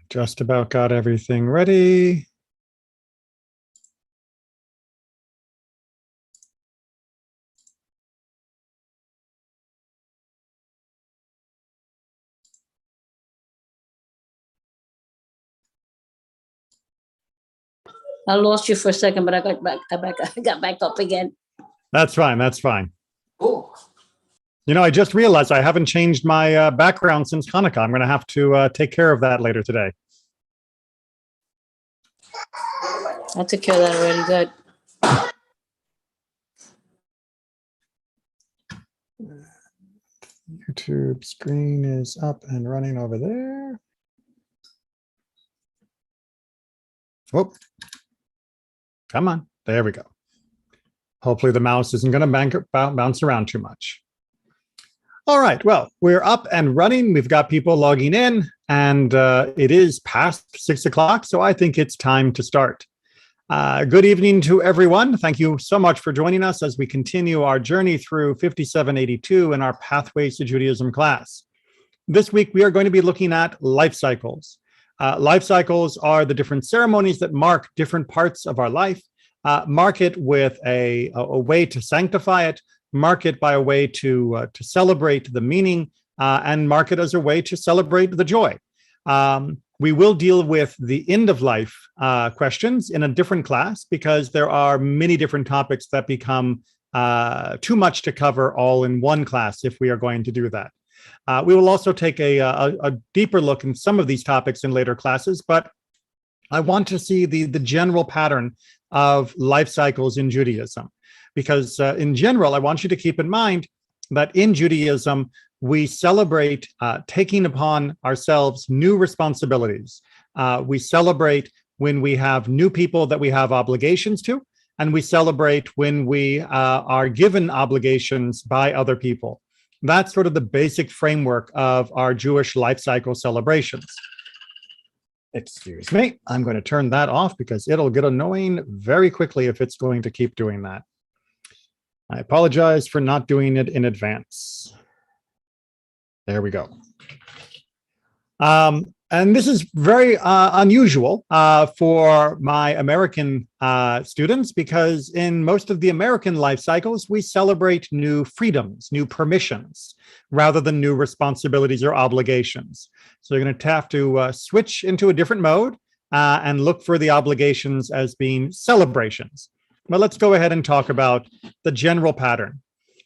Just about got everything ready. I lost you for a second, but I got back up again. That's fine. That's fine. Oh. You know, I just realized I haven't changed my background since Hanukkah. I'm going to have to take care of that later today. I took care of that already. Good. YouTube screen is up and running over there. Oh, come on. There we go. Hopefully the mouse isn't going to bounce around too much. All right. Well, we're up and running. We've got people logging in, and it is past 6 o'clock, so I think it's time to start. Good evening to everyone. Thank you so much for joining us as we continue our journey through 5782 in our Pathways to Judaism class. This week, we are going to be looking at life cycles. Life cycles are the different ceremonies that mark different parts of our life, mark it with a way to sanctify it, mark it by a way to celebrate the meaning, and mark it as a way to celebrate the joy. We will deal with the end of life questions in a different class because there are many different topics that become too much to cover all in one class if we are going to do that. We will also take a deeper look in some of these topics in later classes, but I want to see the general pattern of life cycles in Judaism, because in general, I want you to keep in mind that in Judaism, we celebrate taking upon ourselves new responsibilities. We celebrate when we have new people that we have obligations to, and we celebrate when we are given obligations by other people. That's sort of the basic framework of our Jewish life cycle celebrations. Excuse me, I'm going to turn that off because it'll get annoying very quickly if it's going to keep doing that. I apologize for not doing it in advance. There we go. And this is very unusual for my American students, because in most of the American life cycles, we celebrate new freedoms, new permissions, rather than new responsibilities or obligations. So you're going to have to switch into a different mode and look for the obligations as being celebrations. But let's go ahead and talk about the general pattern.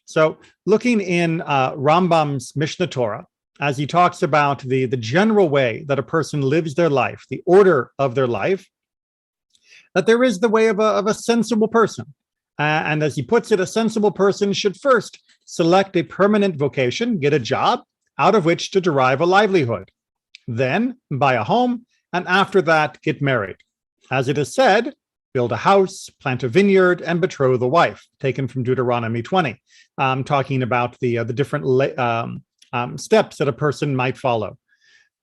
So looking in Rambam's Mishnah Torah, as he talks about the general way that a person lives their life, the order of their life, that there is the way of a sensible person. And as he puts it, a sensible person should first select a permanent vocation, get a job out of which to derive a livelihood, then buy a home, and after that, get married. As it is said, build a house, plant a vineyard, and betroth a wife, taken from Deuteronomy 20, talking about the different steps that a person might follow.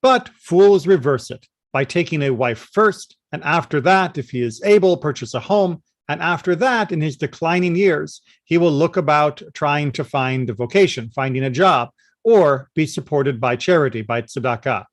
But fools reverse it by taking a wife first, and after that, if he is able, purchase a home, and after that, in his declining years, he will look about trying to find a vocation, finding a job, or be supported by charity, by tzedakah.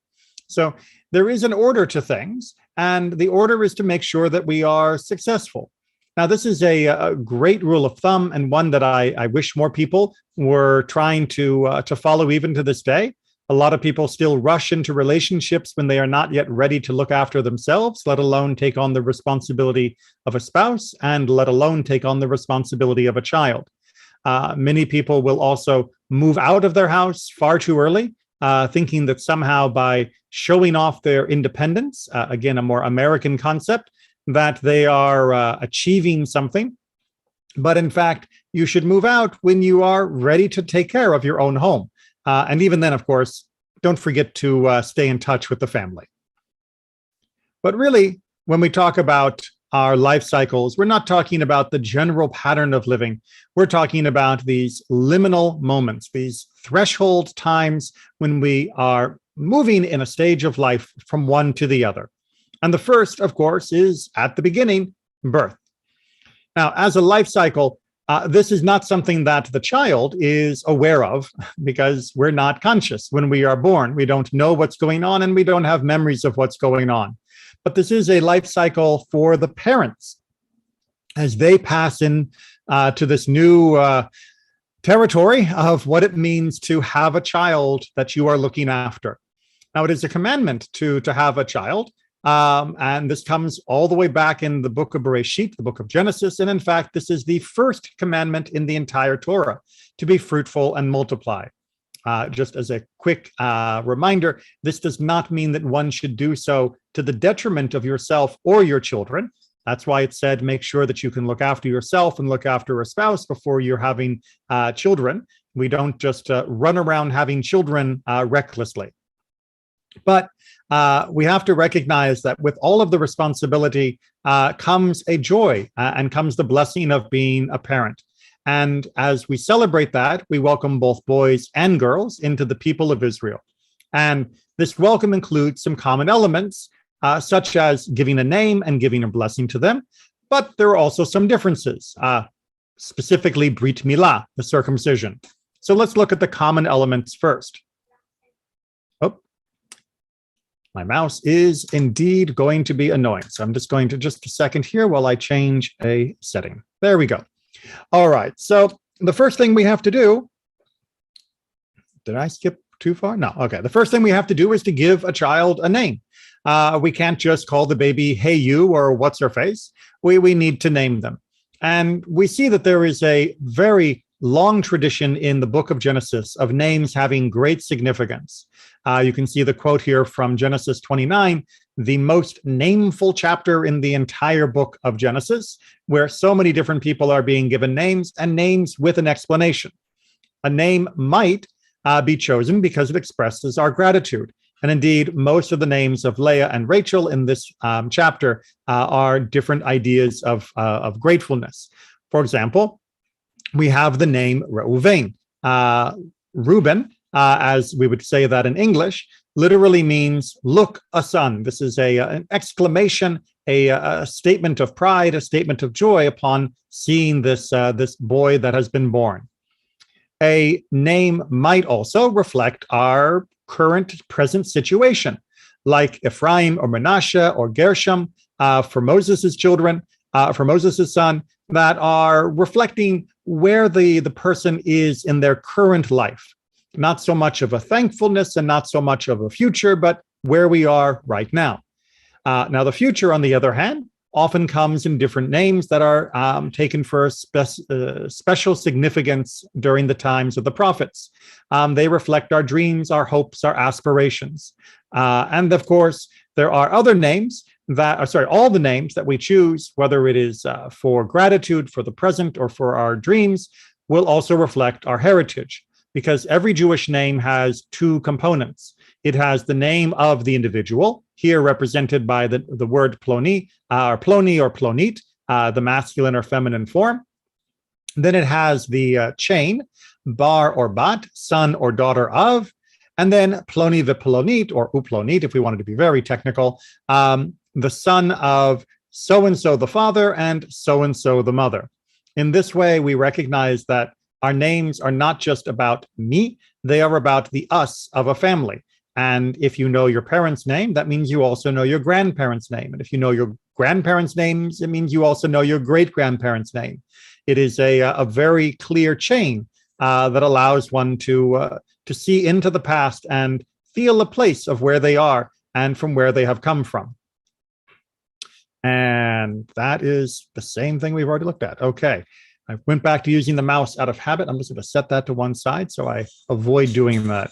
So there is an order to things, and the order is to make sure that we are successful. Now, this is a great rule of thumb, and one that I wish more people were trying to follow even to this day. A lot of people still rush into relationships when they are not yet ready to look after themselves, let alone take on the responsibility of a spouse, and let alone take on the responsibility of a child. Many people will also move out of their house far too early, thinking that somehow by showing off their independence, again, a more American concept, that they are achieving something. But in fact, you should move out when you are ready to take care of your own home. And even then, of course, don't forget to stay in touch with the family. But really, when we talk about our life cycles, we're not talking about the general pattern of living. We're talking about these liminal moments, these threshold times when we are moving in a stage of life from one to the other. And the first, of course, is at the beginning, birth. Now, as a life cycle, This is not something that the child is aware of because we're not conscious when we are born. We don't know what's going on and we don't have memories of what's going on. But this is a life cycle for the parents as they pass in to this new territory of what it means to have a child that you are looking after. Now, it is a commandment to have a child. And this comes all the way back in the book of Bereshit, the book of Genesis. And in fact, this is the first commandment in the entire Torah, to be fruitful and multiply. Just as a quick reminder, this does not mean that one should do so to the detriment of yourself or your children. That's why it said, make sure that you can look after yourself and look after a spouse before you're having children. We don't just run around having children recklessly. But we have to recognize that with all of the responsibility comes a joy and comes the blessing of being a parent. And as we celebrate that, we welcome both boys and girls into the people of Israel. And this welcome includes some common elements, such as giving a name and giving a blessing to them. But there are also some differences, specifically Brit Milah, the circumcision. So let's look at the common elements first. My mouse is indeed going to be annoying. So I'm just going to just a second here while I change a setting. There we go. All right. So the first thing we have to do, did I skip too far? No. Okay. The first thing we have to do is to give a child a name. We can't just call the baby, hey, you, or what's her face. We need to name them. And we see that there is a very long tradition in the book of Genesis of names having great significance. You can see the quote here from Genesis 29, the most nameful chapter in the entire book of Genesis, where so many different people are being given names and names with an explanation. A name might be chosen because it expresses our gratitude. And indeed, most of the names of Leah and Rachel in this chapter are different ideas of gratefulness. For example, we have the name Reuven. Reuben, as we would say that in English, literally means look, a son. This is an exclamation, a statement of pride, a statement of joy upon seeing this boy that has been born. A name might also reflect our current present situation, like Ephraim or Manasseh or Gershom for Moses' children, for Moses' son, that are reflecting where the person is in their current life. Not so much of a thankfulness and not so much of a future, but where we are right now. Now, the future, on the other hand, often comes in different names that are taken for special significance during the times of the prophets. They reflect our dreams, our hopes, our aspirations. And of course, there are other names all the names that we choose, whether it is for gratitude, for the present, or for our dreams, will also reflect our heritage. Because every Jewish name has two components. It has the name of the individual, here represented by the word ploni, or ploni or plonit, the masculine or feminine form. Then it has the chain, bar or bat, son or daughter of, and then ploni v'plonit, or uplonit, if we wanted to be very technical, the son of so-and-so the father and so-and-so the mother. In this way, we recognize that our names are not just about me, they are about the us of a family. And if you know your parents' name, that means you also know your grandparents' name. And if you know your grandparents' names, it means you also know your great-grandparents' name. It is a very clear chain that allows one to see into the past and feel a place of where they are and from where they have come from. And that is the same thing we've already looked at. Okay. I went back to using the mouse out of habit. I'm just going to set that to one side so I avoid doing that.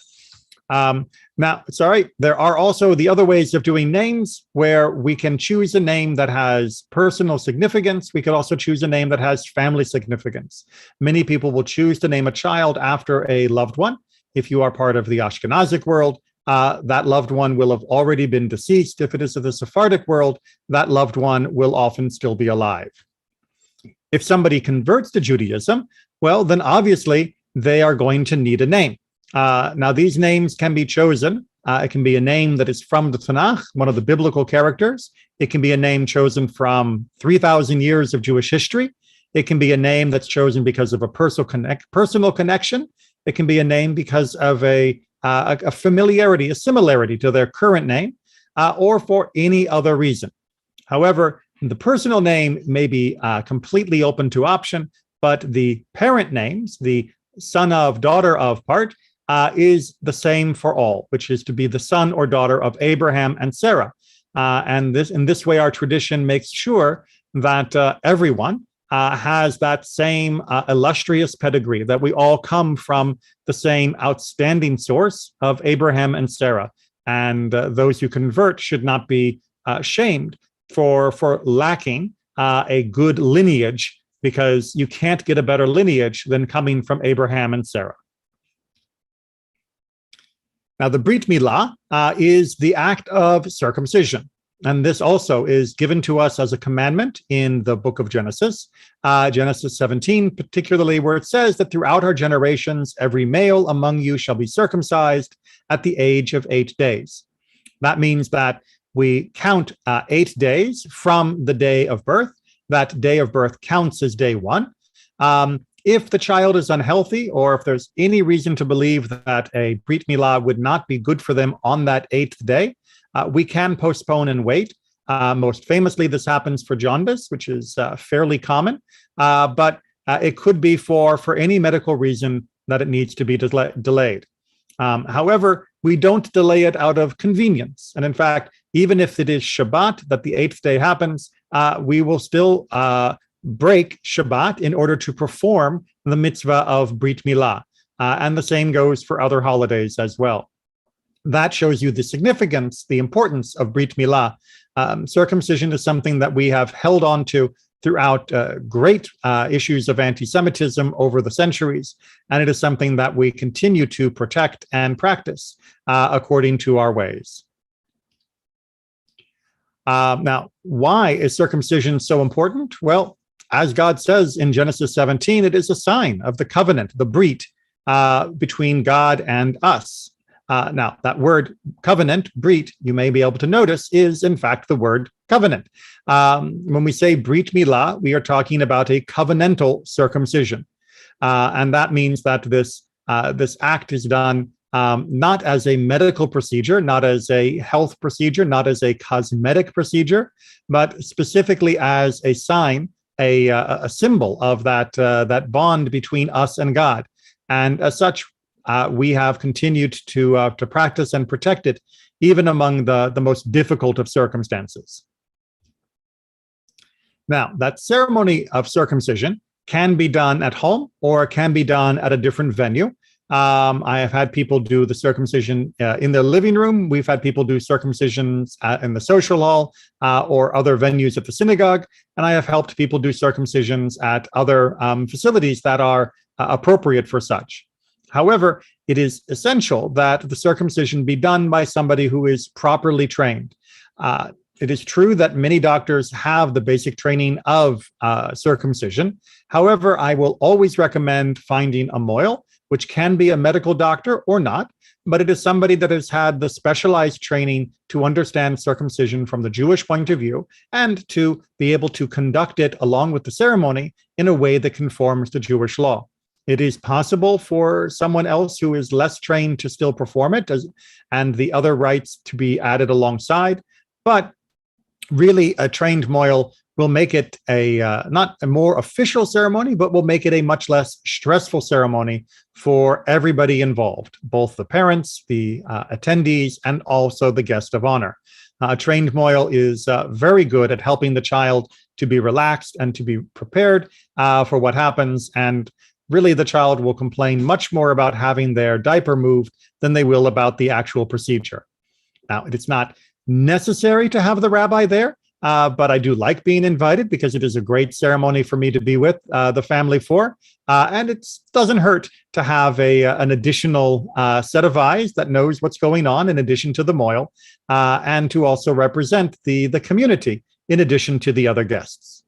Now, sorry, there are also the other ways of doing names where we can choose a name that has personal significance. We could also choose a name that has family significance. Many people will choose to name a child after a loved one. If you are part of the Ashkenazic world, that loved one will have already been deceased. If it is of the Sephardic world, that loved one will often still be alive. If somebody converts to Judaism, well, then obviously they are going to need a name. Now, these names can be chosen. It can be a name that is from the Tanakh, one of the biblical characters. It can be a name chosen from 3,000 years of Jewish history. It can be a name that's chosen because of a personal connection. It can be a name because of a familiarity, a similarity to their current name, or for any other reason. However, the personal name may be completely open to option, but the parent names, the son of, daughter of part, is the same for all, which is to be the son or daughter of Abraham and Sarah. And in this way, our tradition makes sure that everyone has that same illustrious pedigree, that we all come from the same outstanding source of Abraham and Sarah. And those who convert should not be shamed for lacking a good lineage, because you can't get a better lineage than coming from Abraham and Sarah. Now, the Brit Milah is the act of circumcision. And this also is given to us as a commandment in the book of Genesis, Genesis 17, particularly where it says that throughout our generations, every male among you shall be circumcised at the age of 8 days. That means that we count 8 days from the day of birth. That day of birth counts as day one. If the child is unhealthy, or if there's any reason to believe that a Brit Milah would not be good for them on that 8th day, we can postpone and wait. Most famously, this happens for jaundice, which is fairly common, but it could be for any medical reason that it needs to be delayed. However, we don't delay it out of convenience. And in fact, even if it is Shabbat that the 8th day happens, we will still break Shabbat in order to perform the mitzvah of Brit Milah. And the same goes for other holidays as well. That shows you the significance, the importance of Brit Milah. Circumcision is something that we have held on to throughout great issues of anti-Semitism over the centuries, and it is something that we continue to protect and practice according to our ways. Now, why is circumcision so important? Well, as God says in Genesis 17, it is a sign of the covenant, the Brit, between God and us. Now, that word covenant, Brit, you may be able to notice, is in fact the word covenant. When we say Brit Milah, we are talking about a covenantal circumcision. And that means that this act is done not as a medical procedure, not as a health procedure, not as a cosmetic procedure, but specifically as a sign, a symbol of that bond between us and God. And as such, we have continued to practice and protect it, even among the most difficult of circumstances. Now, that ceremony of circumcision can be done at home or can be done at a different venue. I have had people do the circumcision in their living room. We've had people do circumcisions in the social hall or other venues at the synagogue. And I have helped people do circumcisions at other facilities that are appropriate for such. However, it is essential that the circumcision be done by somebody who is properly trained. It is true that many doctors have the basic training of circumcision. However, I will always recommend finding a moil, which can be a medical doctor or not, but it is somebody that has had the specialized training to understand circumcision from the Jewish point of view and to be able to conduct it along with the ceremony in a way that conforms to Jewish law. It is possible for someone else who is less trained to still perform it, and the other rites to be added alongside, but really a trained moil will make it not a more official ceremony, but will make it a much less stressful ceremony for everybody involved, both the parents, the attendees, and also the guest of honor. A trained moil is very good at helping the child to be relaxed and to be prepared for what happens. And really, the child will complain much more about having their diaper moved than they will about the actual procedure. Now, it's not necessary to have the rabbi there, but I do like being invited because it is a great ceremony for me to be with the family for. And it doesn't hurt to have an additional set of eyes that knows what's going on in addition to the moil, and to also represent the community in addition to the other guests.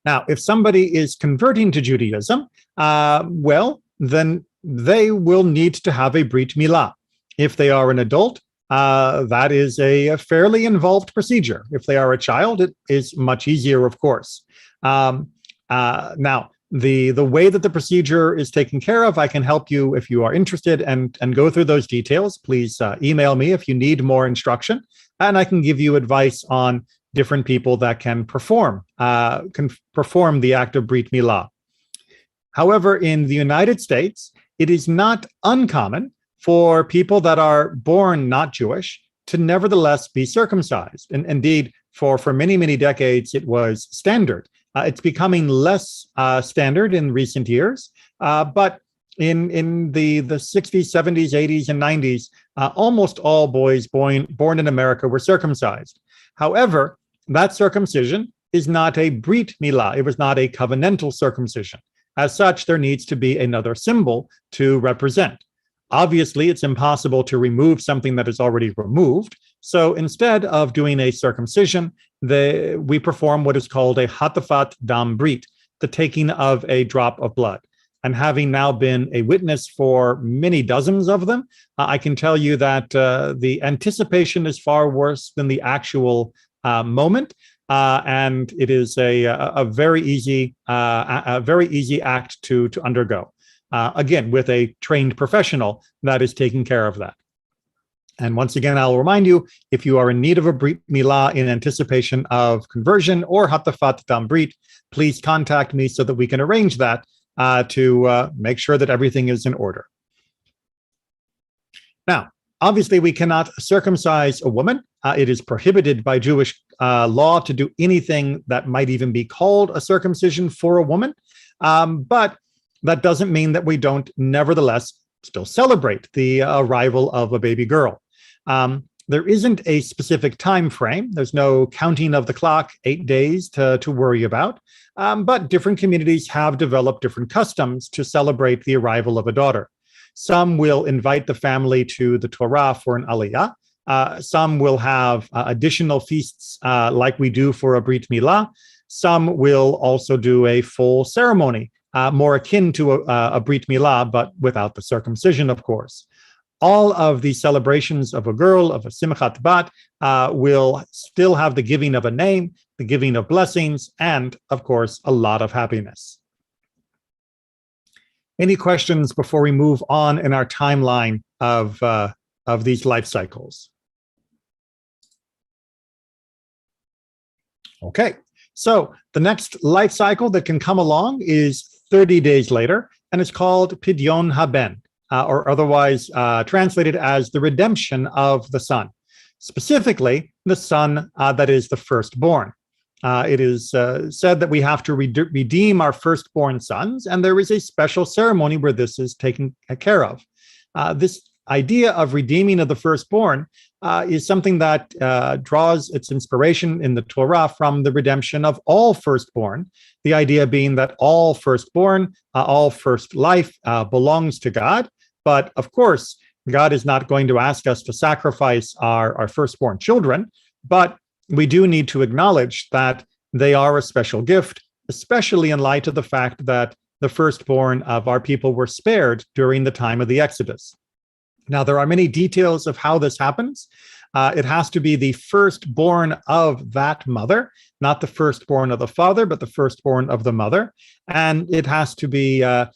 Now, if somebody is converting to Judaism, well, then they will need to have a Brit Milah. If they are an adult, that is a fairly involved procedure. If they are a child, it is much easier, of course. Now, the way that the procedure is taken care of, I can help you if you are interested and go through those details. Please email me if you need more instruction, and I can give you advice on different people that can perform the act of Brit Milah. However, in the United States, it is not uncommon for people that are born not Jewish to nevertheless be circumcised. And indeed, for many, many decades, it was standard. It's becoming less standard in recent years, but in the 60s, 70s, 80s, and 90s, almost all boys born in America were circumcised. However, that circumcision is not a Brit Milah. It was not a covenantal circumcision. As such, there needs to be another symbol to represent. Obviously, it's impossible to remove something that is already removed. So instead of doing a circumcision, we perform what is called a hatafat dam brit, the taking of a drop of blood. And having now been a witness for many dozens of them, I can tell you that the anticipation is far worse than the actual moment. And it is a very easy act to undergo. Again, with a trained professional that is taking care of that. And once again, I'll remind you, if you are in need of a Brit Milah in anticipation of conversion or Hatafat Dam Brit, please contact me so that we can arrange that to make sure that everything is in order. Now, obviously, we cannot circumcise a woman. It is prohibited by Jewish law to do anything that might even be called a circumcision for a woman. But that doesn't mean that we don't nevertheless still celebrate the arrival of a baby girl. There isn't a specific time frame. There's no counting of the clock, 8 days to worry about. But different communities have developed different customs to celebrate the arrival of a daughter. Some will invite the family to the Torah for an aliyah. Some will have additional feasts like we do for a Brit Milah. Some will also do a full ceremony, more akin to a Brit Milah, but without the circumcision, of course. All of the celebrations of a girl, of a Simchat Bat, will still have the giving of a name, the giving of blessings, and, of course, a lot of happiness. Any questions before we move on in our timeline of these life cycles? Okay, so the next life cycle that can come along is 30 days later, and it's called Pideon Haben, or otherwise translated as the redemption of the son, specifically the son that is the firstborn. It is said that we have to redeem our firstborn sons, and there is a special ceremony where this is taken care of. This idea of redeeming of the firstborn is something that draws its inspiration in the Torah from the redemption of all firstborn, the idea being that all firstborn, all first life belongs to God. But of course, God is not going to ask us to sacrifice our firstborn children, but we do need to acknowledge that they are a special gift, especially in light of the fact that the firstborn of our people were spared during the time of the Exodus. Now, there are many details of how this happens. It has to be the firstborn of that mother, not the firstborn of the father, but the firstborn of the mother. And it has to be a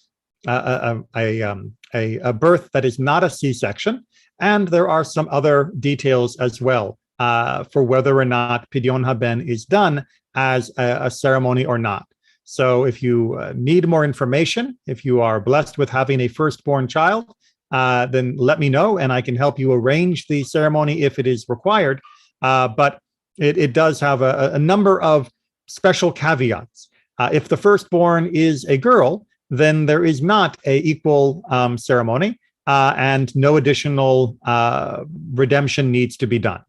birth that is not a C-section. And there are some other details as well for whether or not Pideon Haben is done as a ceremony or not. So if you need more information, if you are blessed with having a firstborn child, then let me know and I can help you arrange the ceremony if it is required. But it does have a number of special caveats. If the firstborn is a girl, then there is not an equal ceremony and no additional redemption needs to be done.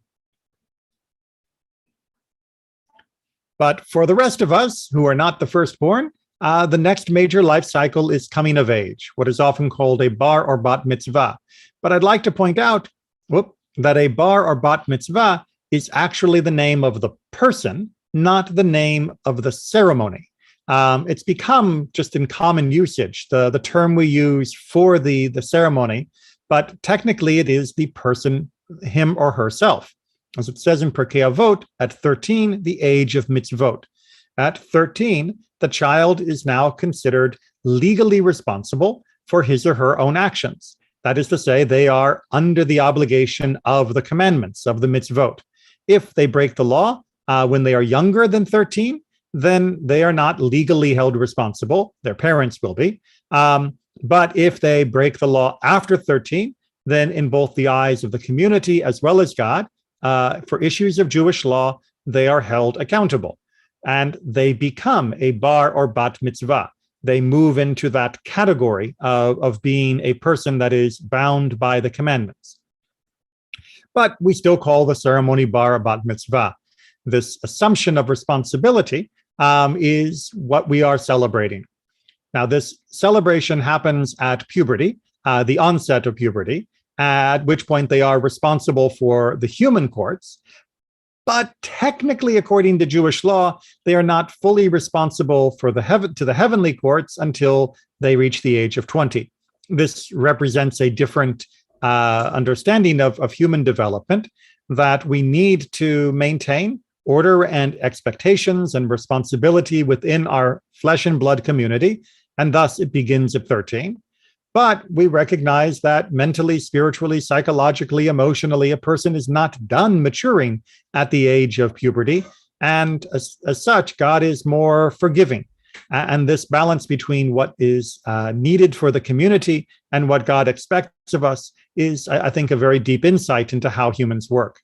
But for the rest of us who are not the firstborn, the next major life cycle is coming of age, what is often called a bar or bat mitzvah. But I'd like to point out that a bar or bat mitzvah is actually the name of the person, not the name of the ceremony. It's become just in common usage, the term we use for the ceremony, but technically it is the person him or herself. As it says in Pirkei Avot, at 13, the age of mitzvot. At 13, the child is now considered legally responsible for his or her own actions. That is to say, they are under the obligation of the commandments, of the mitzvot. If they break the law when they are younger than 13, then they are not legally held responsible. Their parents will be. But if they break the law after 13, then in both the eyes of the community as well as God, for issues of Jewish law, they are held accountable. And they become a bar or bat mitzvah. They move into that category of being a person that is bound by the commandments. But we still call the ceremony bar or bat mitzvah. This assumption of responsibility is what we are celebrating. Now, this celebration happens at puberty, the onset of puberty, at which point they are responsible for the human courts. But technically, according to Jewish law, they are not fully responsible for the heavenly courts until they reach the age of 20. This represents a different understanding of human development, that we need to maintain order and expectations and responsibility within our flesh and blood community, and thus it begins at 13. But we recognize that mentally, spiritually, psychologically, emotionally, a person is not done maturing at the age of puberty. And as such, God is more forgiving. And this balance between what is needed for the community and what God expects of us is, I think, a very deep insight into how humans work.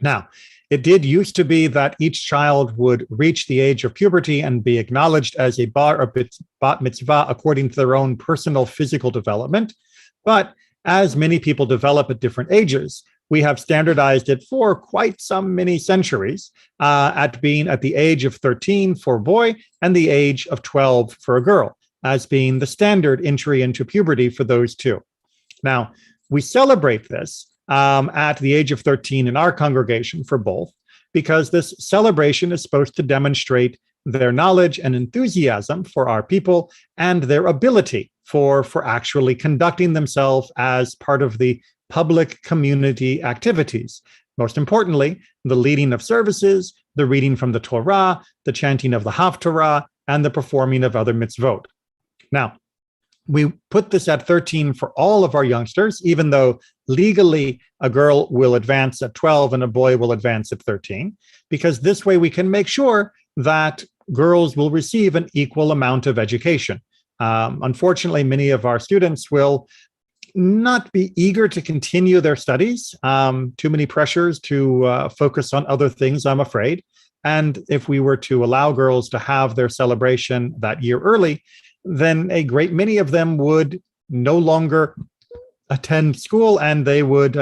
Now, it did used to be that each child would reach the age of puberty and be acknowledged as a bar or bat mitzvah according to their own personal physical development. But as many people develop at different ages, we have standardized it for quite some many centuries at being at the age of 13 for a boy and the age of 12 for a girl, as being the standard entry into puberty for those two. Now, we celebrate this at the age of 13 in our congregation for both, because this celebration is supposed to demonstrate their knowledge and enthusiasm for our people and their ability for actually conducting themselves as part of the public community activities. Most importantly, the leading of services, the reading from the Torah, the chanting of the Haftarah, and the performing of other mitzvot. Now, we put this at 13 for all of our youngsters, even though legally a girl will advance at 12 and a boy will advance at 13, because this way we can make sure that girls will receive an equal amount of education. Unfortunately, many of our students will not be eager to continue their studies, too many pressures to focus on other things, I'm afraid. And if we were to allow girls to have their celebration that year early, then a great many of them would no longer attend school and they would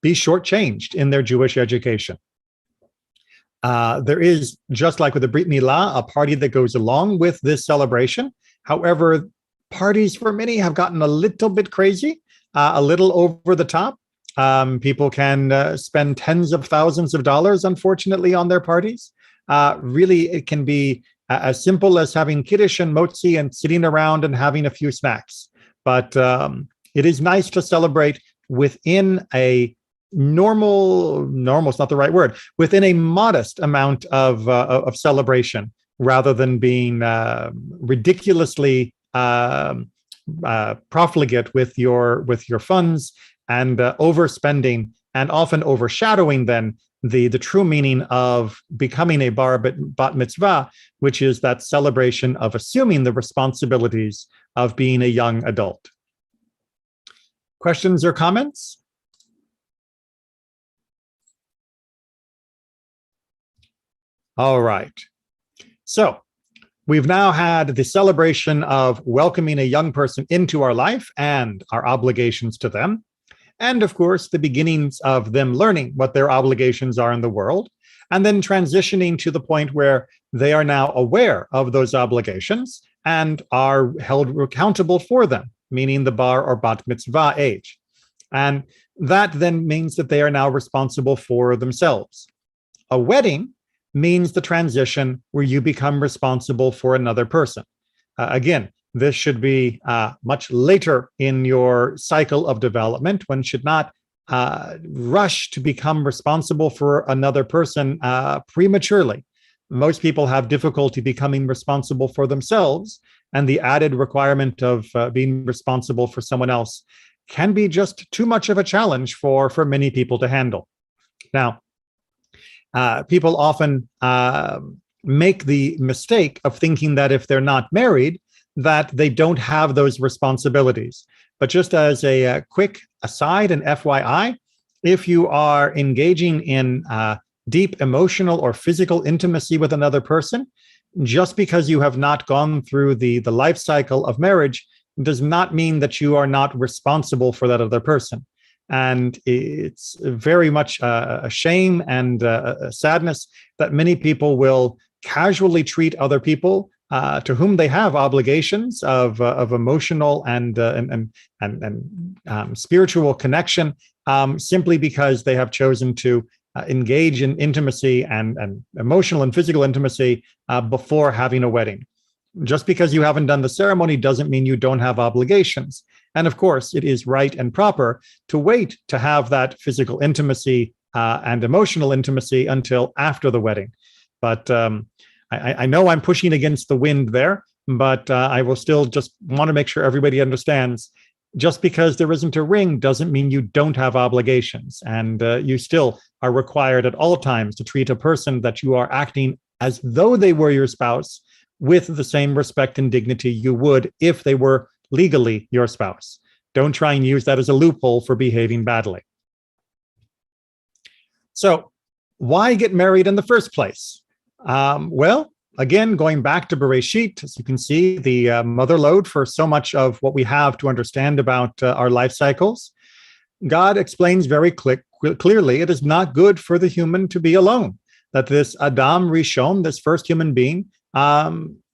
be shortchanged in their Jewish education. There is, just like with the Brit Milah, a party that goes along with this celebration. However, parties for many have gotten a little bit crazy, a little over the top. People can spend tens of thousands of dollars, unfortunately, on their parties. Really, it can be as simple as having kiddush and motzi and sitting around and having a few snacks. But it is nice to celebrate within a normal's not the right word, within a modest amount of celebration, rather than being ridiculously profligate with your funds and overspending, and often overshadowing then the true meaning of becoming a bar bat mitzvah, which is that celebration of assuming the responsibilities of being a young adult. Questions or comments? All right. So we've now had the celebration of welcoming a young person into our life and our obligations to them. And of course, the beginnings of them learning what their obligations are in the world, and then transitioning to the point where they are now aware of those obligations and are held accountable for them, meaning the bar or bat mitzvah age. And that then means that they are now responsible for themselves. A wedding means the transition where you become responsible for another person. Again, this should be much later in your cycle of development. One should not rush to become responsible for another person prematurely. Most people have difficulty becoming responsible for themselves, and the added requirement of being responsible for someone else can be just too much of a challenge for many people to handle. Now, people often make the mistake of thinking that if they're not married, that they don't have those responsibilities. But just as a quick aside and FYI, if you are engaging in deep emotional or physical intimacy with another person, just because you have not gone through the life cycle of marriage does not mean that you are not responsible for that other person. And it's very much a shame and a sadness that many people will casually treat other people to whom they have obligations of emotional and spiritual connection simply because they have chosen to engage in intimacy and emotional and physical intimacy before having a wedding. Just because you haven't done the ceremony doesn't mean you don't have obligations. And of course, it is right and proper to wait to have that physical intimacy and emotional intimacy until after the wedding. But I know I'm pushing against the wind there, but I will still just want to make sure everybody understands, just because there isn't a ring doesn't mean you don't have obligations. And you still are required at all times to treat a person that you are acting as though they were your spouse with the same respect and dignity you would if they were legally your spouse. Don't try and use that as a loophole for behaving badly. So why get married in the first place? Well, again, going back to Bereshit, as you can see, the mother lode for so much of what we have to understand about our life cycles, God explains very clearly it is not good for the human to be alone, that this Adam Rishon, this first human being,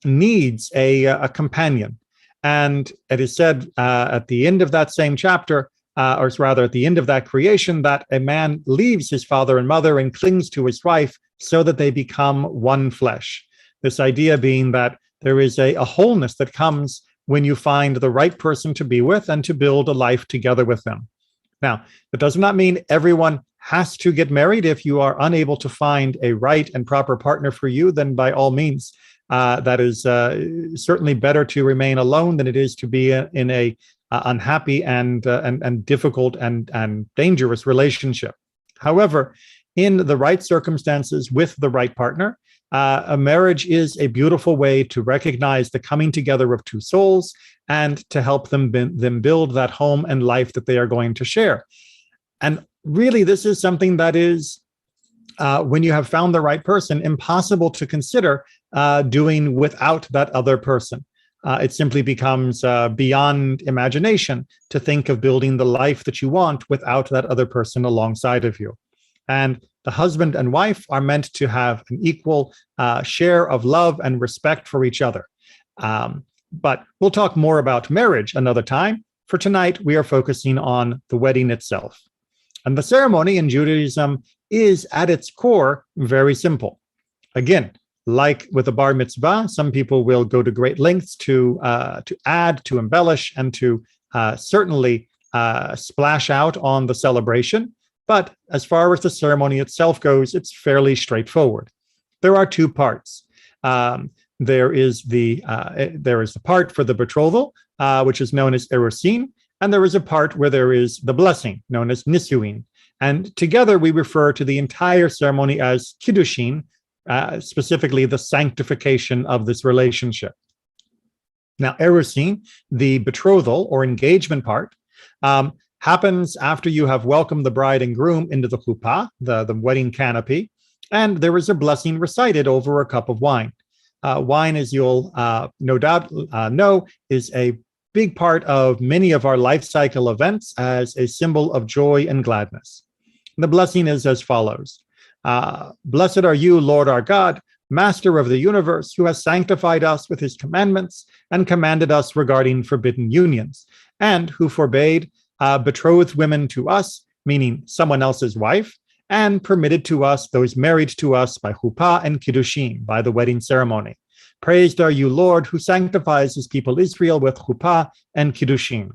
needs a companion. And it is said at the end of that same chapter, or rather at the end of that creation, that a man leaves his father and mother and clings to his wife so that they become one flesh. This idea being that there is a wholeness that comes when you find the right person to be with and to build a life together with them. Now, that does not mean everyone has to get married. If you are unable to find a right and proper partner for you, then by all means, that is certainly better to remain alone than it is to be in a unhappy and difficult and dangerous relationship. However, in the right circumstances with the right partner, a marriage is a beautiful way to recognize the coming together of two souls and to help them build that home and life that they are going to share. And really, this is something that is, when you have found the right person, impossible to consider doing without that other person. It simply becomes beyond imagination to think of building the life that you want without that other person alongside of you. And the husband and wife are meant to have an equal share of love and respect for each other. But we'll talk more about marriage another time. For tonight, we are focusing on the wedding itself. And the ceremony in Judaism is at its core very simple. Again, like with a bar mitzvah, some people will go to great lengths to add, to embellish, and to certainly splash out on the celebration. But as far as the ceremony itself goes, it's fairly straightforward. There are two parts. There is the part for the betrothal, which is known as erusin, and there is a part where there is the blessing, known as nisuin. And together we refer to the entire ceremony as kiddushin, specifically the sanctification of this relationship. Now, erusin, the betrothal or engagement part, happens after you have welcomed the bride and groom into the chuppah, the wedding canopy, and there is a blessing recited over a cup of wine. Wine, as you'll no doubt know, is a big part of many of our life cycle events as a symbol of joy and gladness. And the blessing is as follows. Blessed are you, Lord our God, Master of the universe, who has sanctified us with his commandments and commanded us regarding forbidden unions, and who forbade betrothed women to us, meaning someone else's wife, and permitted to us those married to us by chuppah and kiddushin, by the wedding ceremony. Praised are you, Lord, who sanctifies his people Israel with chuppah and kiddushin.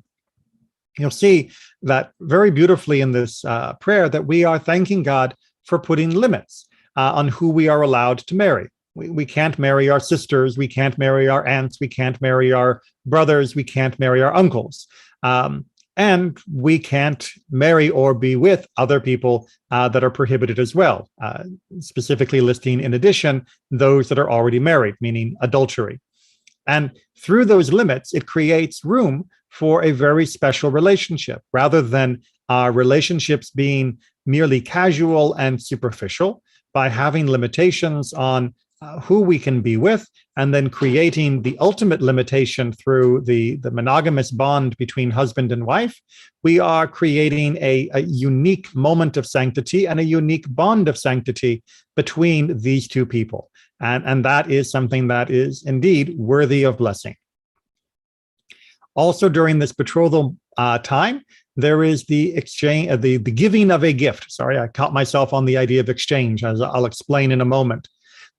You'll see that very beautifully in this prayer that we are thanking God for putting limits on who we are allowed to marry. We can't marry our sisters, we can't marry our aunts, we can't marry our brothers, we can't marry our uncles. And we can't marry or be with other people that are prohibited as well, specifically listing in addition those that are already married, meaning adultery. And through those limits, it creates room for a very special relationship, rather than relationships being merely casual and superficial. By having limitations on who we can be with, and then creating the ultimate limitation through the monogamous bond between husband and wife, we are creating a unique moment of sanctity and a unique bond of sanctity between these two people. And that is something that is indeed worthy of blessing. Also, during this betrothal time, there is the exchange, the giving of a gift. Sorry, I caught myself on the idea of exchange, as I'll explain in a moment.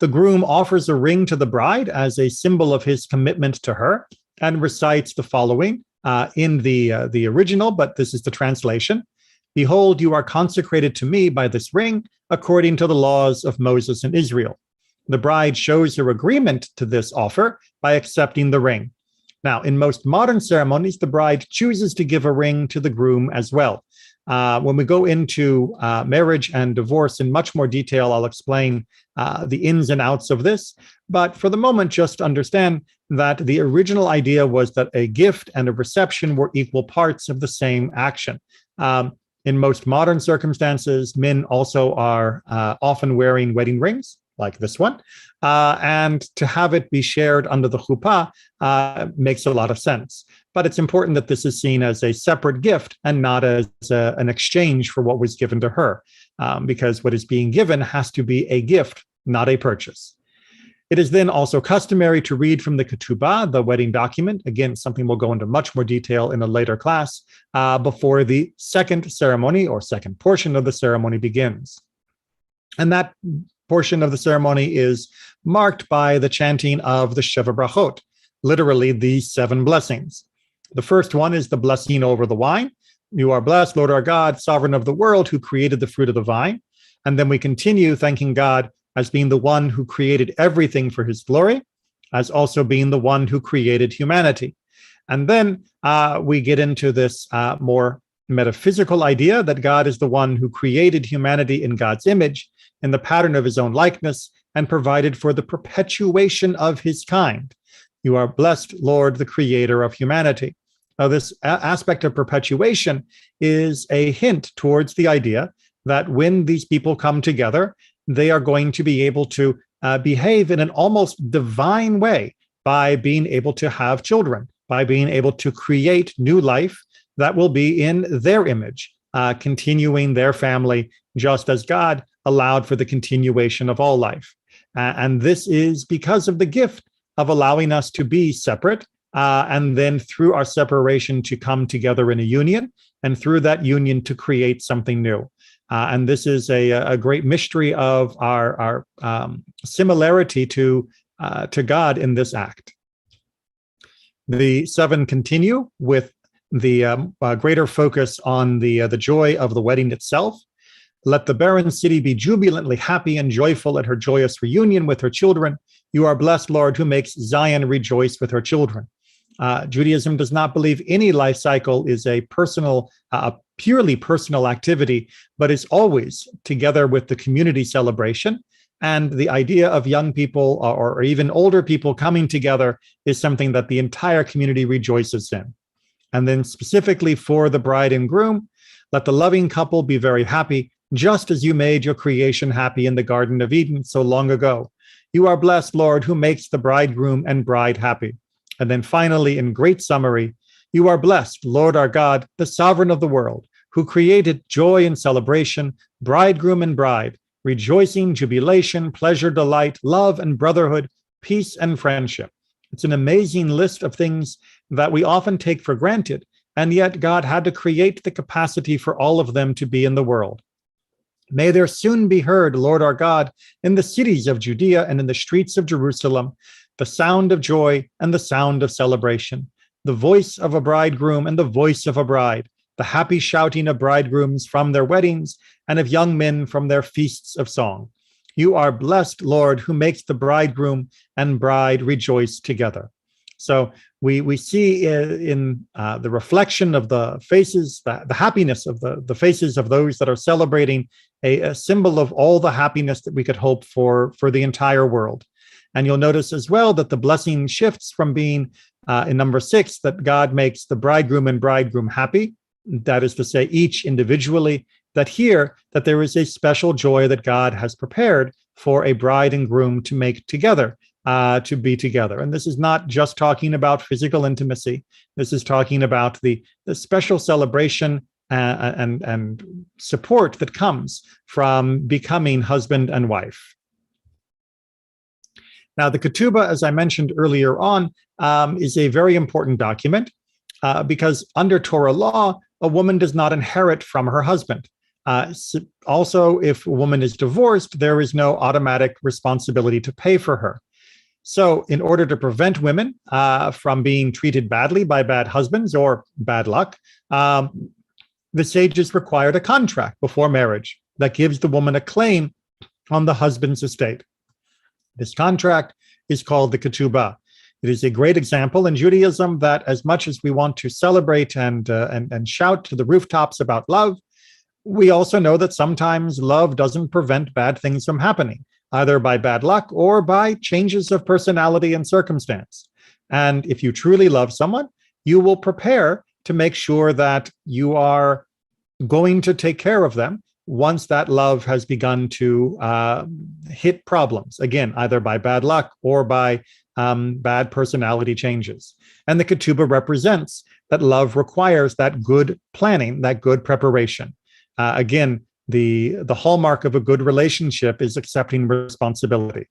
The groom offers a ring to the bride as a symbol of his commitment to her, and recites the following in the original, but this is the translation. Behold, you are consecrated to me by this ring, according to the laws of Moses and Israel. The bride shows her agreement to this offer by accepting the ring. Now, in most modern ceremonies, the bride chooses to give a ring to the groom as well. When we go into marriage and divorce in much more detail, I'll explain the ins and outs of this. But for the moment, just understand that the original idea was that a gift and a reception were equal parts of the same action. In most modern circumstances, men also are often wearing wedding rings, like this one, and to have it be shared under the chuppah makes a lot of sense. But it's important that this is seen as a separate gift and not as an exchange for what was given to her, because what is being given has to be a gift, not a purchase. It is then also customary to read from the Ketubah, the wedding document, again, something we'll go into much more detail in a later class, before the second ceremony or second portion of the ceremony begins. And that portion of the ceremony is marked by the chanting of the Sheva Brachot, literally the 7 blessings. The first one is the blessing over the wine. You are blessed, Lord our God, sovereign of the world, who created the fruit of the vine. And then we continue thanking God as being the one who created everything for his glory, as also being the one who created humanity. And then we get into this more metaphysical idea that God is the one who created humanity in God's image, in the pattern of his own likeness, and provided for the perpetuation of his kind. You are blessed, Lord, the creator of humanity. Now, this aspect of perpetuation is a hint towards the idea that when these people come together, they are going to be able to behave in an almost divine way by being able to have children, by being able to create new life that will be in their image, continuing their family, just as God allowed for the continuation of all life. And this is because of the gift of allowing us to be separate, and then through our separation to come together in a union, and through that union to create something new. And this is a great mystery of our similarity to God in this act. The 7 continue with the greater focus on the joy of the wedding itself. Let the barren city be jubilantly happy and joyful at her joyous reunion with her children. You are blessed, Lord, who makes Zion rejoice with her children. Judaism does not believe any life cycle is a personal, purely personal activity, but is always together with the community celebration. And the idea of young people or even older people coming together is something that the entire community rejoices in. And then specifically for the bride and groom, let the loving couple be very happy, just as you made your creation happy in the Garden of Eden so long ago. You are blessed, Lord, who makes the bridegroom and bride happy. And then finally, in great summary, you are blessed, Lord our God, the sovereign of the world, who created joy and celebration, bridegroom and bride, rejoicing, jubilation, pleasure, delight, love and brotherhood, peace and friendship. It's an amazing list of things that we often take for granted, and yet God had to create the capacity for all of them to be in the world. May there soon be heard, Lord our God, in the cities of Judea and in the streets of Jerusalem, the sound of joy and the sound of celebration. the voice of a bridegroom and the voice of a bride, the happy shouting of bridegrooms from their weddings and of young men from their feasts of song. You are blessed, Lord, who makes the bridegroom and bride rejoice together. So we see in the reflection of the faces, the happiness of the faces of those that are celebrating, a symbol of all the happiness that we could hope for the entire world. And you'll notice as well that the blessing shifts from being in number 6, that God makes the bridegroom and bridegroom happy, that is to say, each individually, that here, that there is a special joy that God has prepared for a bride and groom to make together, to be together. And this is not just talking about physical intimacy. This is talking about the special celebration and support that comes from becoming husband and wife. Now, the Ketubah, as I mentioned earlier on, is a very important document because under Torah law, a woman does not inherit from her husband. Also, if a woman is divorced, there is no automatic responsibility to pay for her. So in order to prevent women from being treated badly by bad husbands or bad luck, the sages required a contract before marriage that gives the woman a claim on the husband's estate. This contract is called the Ketubah. It is a great example in Judaism that as much as we want to celebrate and shout to the rooftops about love, we also know that sometimes love doesn't prevent bad things from happening, either by bad luck or by changes of personality and circumstance. And if you truly love someone, you will prepare to make sure that you are going to take care of them once that love has begun to hit problems, again, either by bad luck or by bad personality changes. And the Ketubah represents that love requires that good planning, that good preparation. Again, the hallmark of a good relationship is accepting responsibility.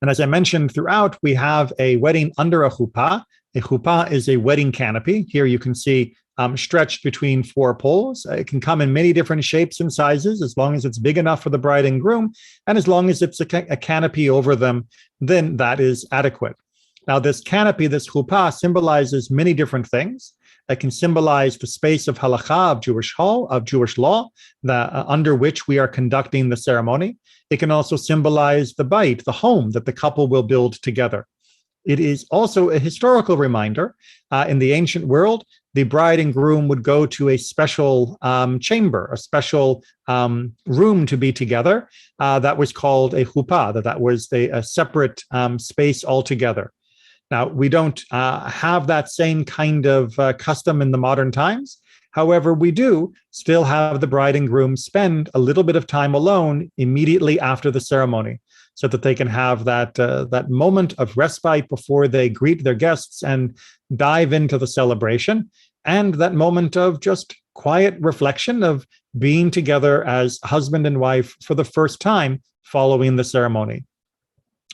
And as I mentioned throughout, we have a wedding under a chuppah. A chuppah is a wedding canopy. Here you can see stretched between 4 poles. It can come in many different shapes and sizes, as long as it's big enough for the bride and groom, and as long as it's a canopy over them, then that is adequate. Now, this canopy, this chuppah, symbolizes many different things. It can symbolize the space of halakha, of Jewish law, under which we are conducting the ceremony. It can also symbolize the bait, the home that the couple will build together. It is also a historical reminder. In the ancient world, the bride and groom would go to a special chamber, a special room to be together. That was called a chuppah, that was a separate space altogether. Now, we don't have that same kind of custom in the modern times. However, we do still have the bride and groom spend a little bit of time alone immediately after the ceremony, so that they can have that moment of respite before they greet their guests and dive into the celebration, and that moment of just quiet reflection of being together as husband and wife for the first time following the ceremony.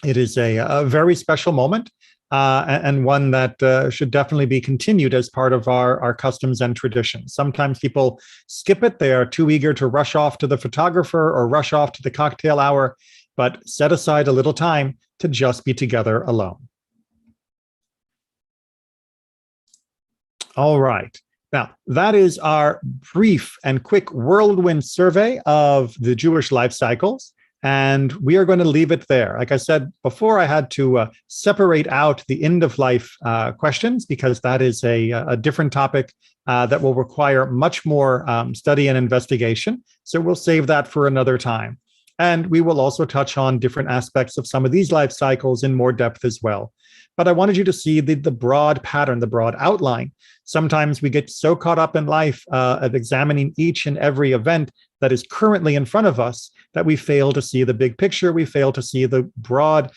It is a very special moment. And one that should definitely be continued as part of our customs and traditions. Sometimes people skip it. They are too eager to rush off to the photographer or rush off to the cocktail hour, but set aside a little time to just be together alone. All right. Now, that is our brief and quick whirlwind survey of the Jewish life cycles. And we are going to leave it there. Like I said before, I had to separate out the end of life questions because that is a different topic that will require much more study and investigation. So we'll save that for another time. And we will also touch on different aspects of some of these life cycles in more depth as well. But I wanted you to see the broad pattern, the broad outline. Sometimes we get so caught up in life of examining each and every event that is currently in front of us that we fail to see the big picture. We fail to see the broad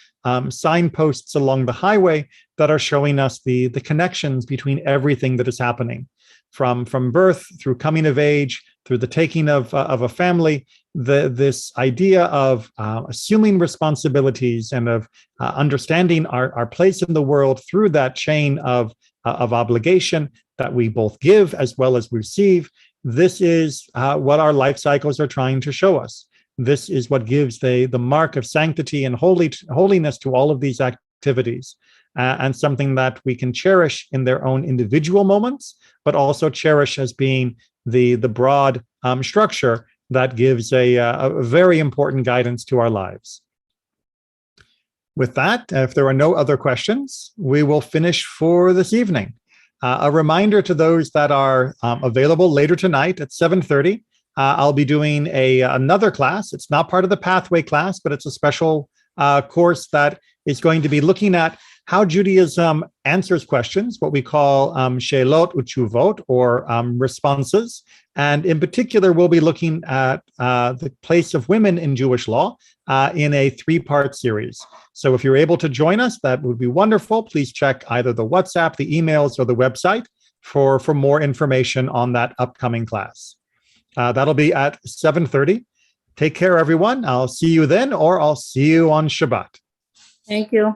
signposts along the highway that are showing us the connections between everything that is happening, from birth through coming of age, through the taking of a family, this idea of assuming responsibilities and of understanding our place in the world through that chain of obligation that we both give as well as receive. This is what our life cycles are trying to show us. This is what gives the mark of sanctity and holiness to all of these activities. and something that we can cherish in their own individual moments, but also cherish as being the broad structure that gives a very important guidance to our lives. With that, if there are no other questions, we will finish for this evening. A reminder to those that are available later tonight at 7:30, I'll be doing another class. It's not part of the Pathway class, but it's a special course that is going to be looking at how Judaism answers questions, what we call she'elot utshuvot, or responses. And in particular, we'll be looking at the place of women in Jewish law in a 3-part series. So if you're able to join us, that would be wonderful. Please check either the WhatsApp, the emails, or the website for more information on that upcoming class. That'll be at 7:30. Take care, everyone. I'll see you then, or I'll see you on Shabbat. Thank you.